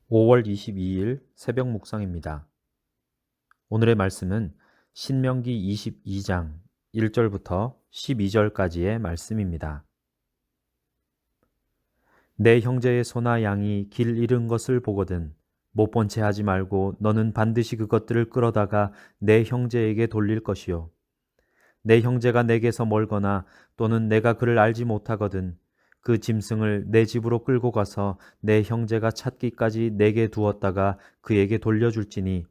5월 22일 새벽 묵상입니다. 오늘의 말씀은 신명기 22장 1절부터 12절까지의 말씀입니다. 내 형제의 소나 양이 길 잃은 것을 보거든 못 본 채 하지 말고 너는 반드시 그것들을 끌어다가 내 형제에게 돌릴 것이요. 내 형제가 내게서 멀거나 또는 내가 그를 알지 못하거든 그 짐승을 내 집으로 끌고 가서 내 형제가 찾기까지 내게 두었다가 그에게 돌려줄지니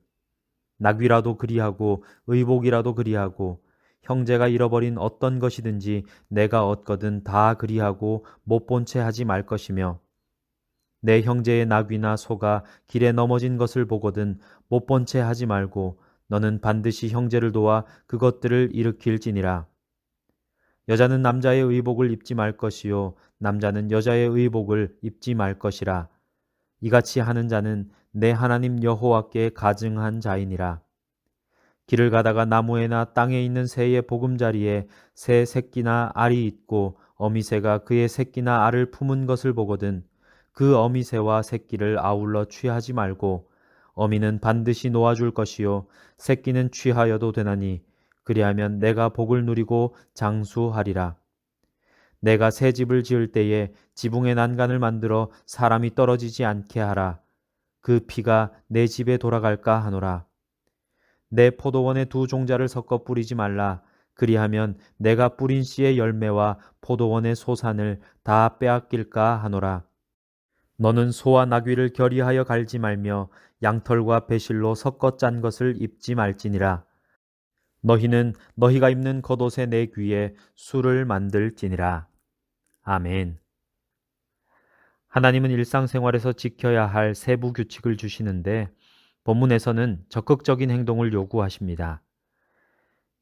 낙위라도 그리하고 의복이라도 그리하고 형제가 잃어버린 어떤 것이든지 내가 얻거든 다 그리하고 못 본 채 하지 말 것이며 내 형제의 낙위나 소가 길에 넘어진 것을 보거든 못 본 채 하지 말고 너는 반드시 형제를 도와 그것들을 일으킬지니라. 여자는 남자의 의복을 입지 말 것이요 남자는 여자의 의복을 입지 말 것이라. 이같이 하는 자는 내 하나님 여호와께 가증한 자이니라. 길을 가다가 나무에나 땅에 있는 새의 보금자리에 새 새끼나 알이 있고 어미새가 그의 새끼나 알을 품은 것을 보거든 그 어미새와 새끼를 아울러 취하지 말고 어미는 반드시 놓아줄 것이요 새끼는 취하여도 되나니 그리하면 내가 복을 누리고 장수하리라. 내가 새 집을 지을 때에 지붕의 난간을 만들어 사람이 떨어지지 않게 하라. 그 피가 내 집에 돌아갈까 하노라. 내 포도원에 두 종자를 섞어 뿌리지 말라. 그리하면 내가 뿌린 씨의 열매와 포도원의 소산을 다 빼앗길까 하노라. 너는 소와 나귀를 결의하여 갈지 말며 양털과 배실로 섞어 짠 것을 입지 말지니라. 너희는 너희가 입는 겉옷의 내 귀에 술을 만들지니라. 아멘. 하나님은 일상생활에서 지켜야 할 세부 규칙을 주시는데 본문에서는 적극적인 행동을 요구하십니다.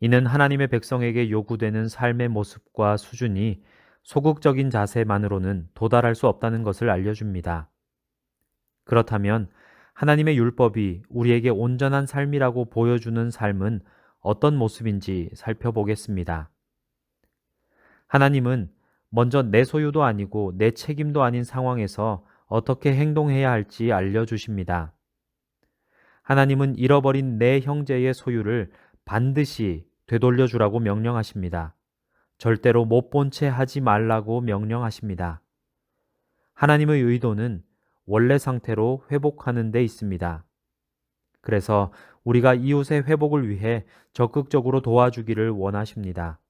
이는 하나님의 백성에게 요구되는 삶의 모습과 수준이 소극적인 자세만으로는 도달할 수 없다는 것을 알려줍니다. 그렇다면 하나님의 율법이 우리에게 온전한 삶이라고 보여주는 삶은 어떤 모습인지 살펴보겠습니다. 하나님은 먼저 내 소유도 아니고 내 책임도 아닌 상황에서 어떻게 행동해야 할지 알려주십니다. 하나님은 잃어버린 내 형제의 소유를 반드시 되돌려 주라고 명령하십니다. 절대로 못 본 채 하지 말라고 명령하십니다. 하나님의 의도는 원래 상태로 회복하는 데 있습니다. 그래서 우리가 이웃의 회복을 위해 적극적으로 도와주기를 원하십니다.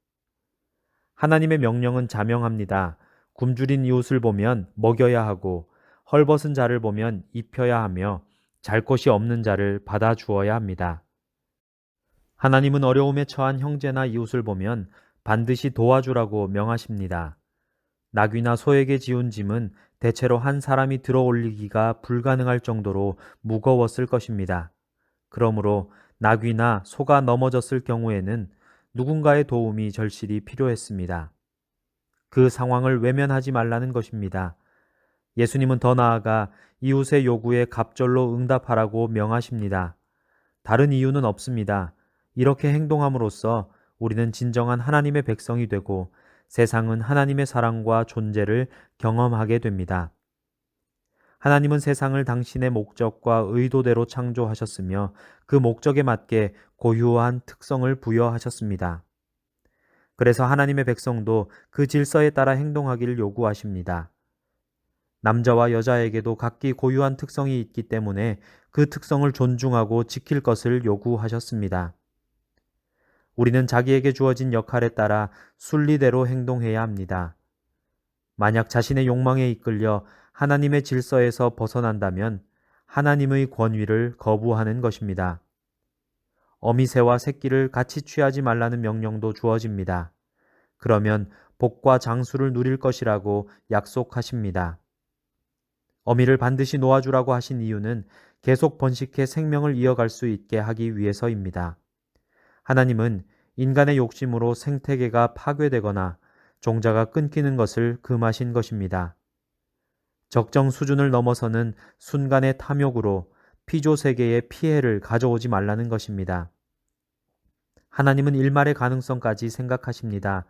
하나님의 명령은 자명합니다. 굶주린 이웃을 보면 먹여야 하고 헐벗은 자를 보면 입혀야 하며 잘 곳이 없는 자를 받아주어야 합니다. 하나님은 어려움에 처한 형제나 이웃을 보면 반드시 도와주라고 명하십니다. 나귀나 소에게 지운 짐은 대체로 한 사람이 들어 올리기가 불가능할 정도로 무거웠을 것입니다. 그러므로 나귀나 소가 넘어졌을 경우에는 누군가의 도움이 절실히 필요했습니다. 그 상황을 외면하지 말라는 것입니다. 예수님은 더 나아가 이웃의 요구에 갑절로 응답하라고 명하십니다. 다른 이유는 없습니다. 이렇게 행동함으로써 우리는 진정한 하나님의 백성이 되고 세상은 하나님의 사랑과 존재를 경험하게 됩니다. 하나님은 세상을 당신의 목적과 의도대로 창조하셨으며 그 목적에 맞게 고유한 특성을 부여하셨습니다. 그래서 하나님의 백성도 그 질서에 따라 행동하기를 요구하십니다. 남자와 여자에게도 각기 고유한 특성이 있기 때문에 그 특성을 존중하고 지킬 것을 요구하셨습니다. 우리는 자기에게 주어진 역할에 따라 순리대로 행동해야 합니다. 만약 자신의 욕망에 이끌려 하나님의 질서에서 벗어난다면 하나님의 권위를 거부하는 것입니다. 어미새와 새끼를 같이 취하지 말라는 명령도 주어집니다. 그러면 복과 장수를 누릴 것이라고 약속하십니다. 어미를 반드시 놓아주라고 하신 이유는 계속 번식해 생명을 이어갈 수 있게 하기 위해서입니다. 하나님은 인간의 욕심으로 생태계가 파괴되거나 종자가 끊기는 것을 금하신 것입니다. 적정 수준을 넘어서는 순간의 탐욕으로 피조 세계에 피해를 가져오지 말라는 것입니다. 하나님은 일말의 가능성까지 생각하십니다.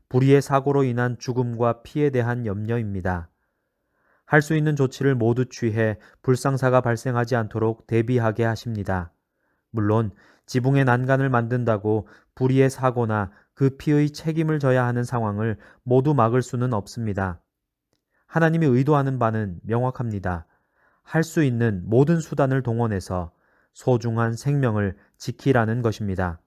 불의의 사고로 인한 죽음과 피에 대한 염려입니다. 할 수 있는 조치를 모두 취해 불상사가 발생하지 않도록 대비하게 하십니다. 물론 지붕에 난간을 만든다고 불의의 사고나 그 피의 책임을 져야 하는 상황을 모두 막을 수는 없습니다. 하나님이 의도하는 바는 명확합니다. 할 수 있는 모든 수단을 동원해서 소중한 생명을 지키라는 것입니다.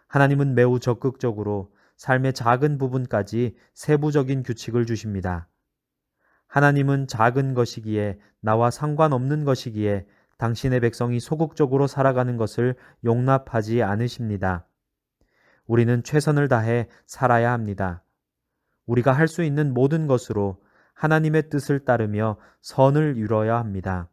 하나님은 매우 적극적으로 삶의 작은 부분까지 세부적인 규칙을 주십니다. 하나님은 작은 것이기에, 나와 상관없는 것이기에 당신의 백성이 소극적으로 살아가는 것을 용납하지 않으십니다. 우리는 최선을 다해 살아야 합니다. 우리가 할 수 있는 모든 것으로 하나님의 뜻을 따르며 선을 이루어야 합니다.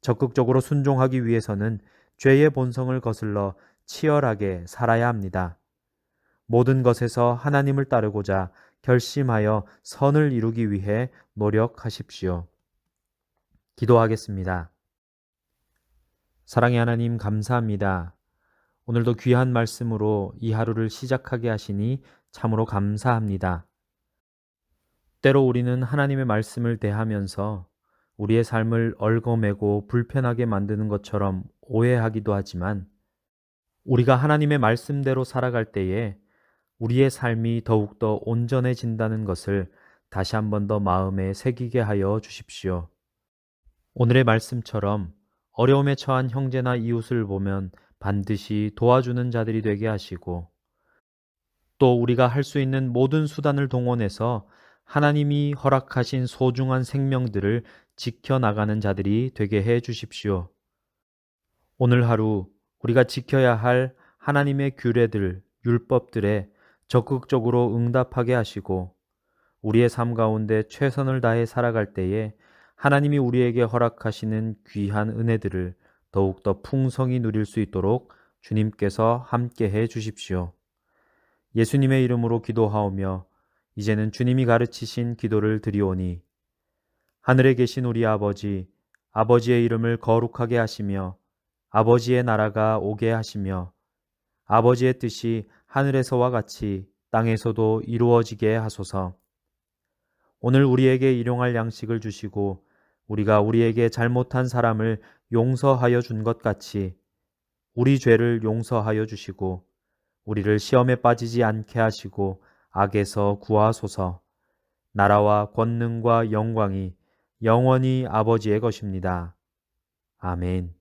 적극적으로 순종하기 위해서는 죄의 본성을 거슬러 치열하게 살아야 합니다. 모든 것에서 하나님을 따르고자 결심하여 선을 이루기 위해 노력하십시오. 기도하겠습니다. 사랑의 하나님, 감사합니다. 오늘도 귀한 말씀으로 이 하루를 시작하게 하시니 참으로 감사합니다. 때로 우리는 하나님의 말씀을 대하면서 우리의 삶을 얽어매고 불편하게 만드는 것처럼 오해하기도 하지만, 우리가 하나님의 말씀대로 살아갈 때에 우리의 삶이 더욱더 온전해진다는 것을 다시 한 번 더 마음에 새기게 하여 주십시오. 오늘의 말씀처럼 어려움에 처한 형제나 이웃을 보면 반드시 도와주는 자들이 되게 하시고, 또 우리가 할 수 있는 모든 수단을 동원해서 하나님이 허락하신 소중한 생명들을 지켜나가는 자들이 되게 해 주십시오. 오늘 하루 우리가 지켜야 할 하나님의 규례들, 율법들에 적극적으로 응답하게 하시고, 우리의 삶 가운데 최선을 다해 살아갈 때에 하나님이 우리에게 허락하시는 귀한 은혜들을 더욱더 풍성히 누릴 수 있도록 주님께서 함께 해 주십시오. 예수님의 이름으로 기도하오며 이제는 주님이 가르치신 기도를 드리오니, 하늘에 계신 우리 아버지, 아버지의 이름을 거룩하게 하시며 아버지의 나라가 오게 하시며 아버지의 뜻이 하늘에서와 같이 땅에서도 이루어지게 하소서. 오늘 우리에게 일용할 양식을 주시고 우리가 우리에게 잘못한 사람을 용서하여 준 것 같이 우리 죄를 용서하여 주시고 우리를 시험에 빠지지 않게 하시고 악에서 구하소서. 나라와 권능과 영광이 영원히 아버지의 것입니다. 아멘.